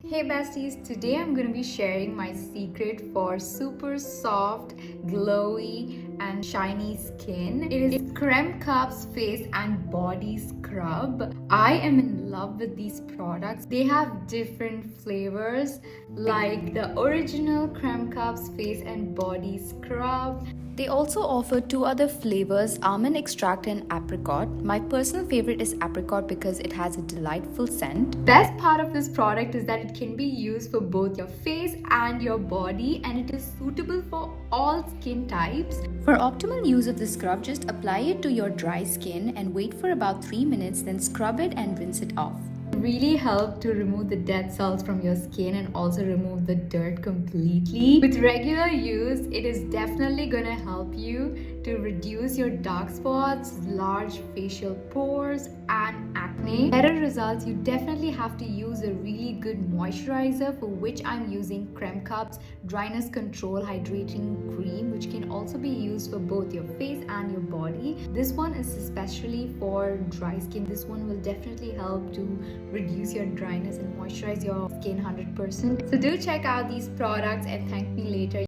Hey besties, today I'm going to be sharing my secret for super soft, glowy and shiny skin. It is Kremkap's face and body scrub. I am in love with these products. They have different flavors like the original Kremkap's face and body scrub. They also offer two other flavors, almond extract and apricot. My personal favorite is apricot because it has a delightful scent. Best part of this product is that it can be used for both your face and your body, and it is suitable for all skin types. For optimal use of the scrub, just apply it to your dry skin and wait for about 3 minutes, then scrub it and rinse it off. Really help to remove the dead cells from your skin and also remove the dirt completely. With regular use, it is definitely gonna help you to reduce your dark spots, large facial pores and acne. Better results, you definitely have to use a really good moisturizer, for which I'm using Kremkap's Dryness Control Hydrating Cream, which can also be used for both your face and your body. This one is especially for dry skin. This one will definitely help to reduce your dryness and moisturize your skin 100%. So do check out these products and thank me later.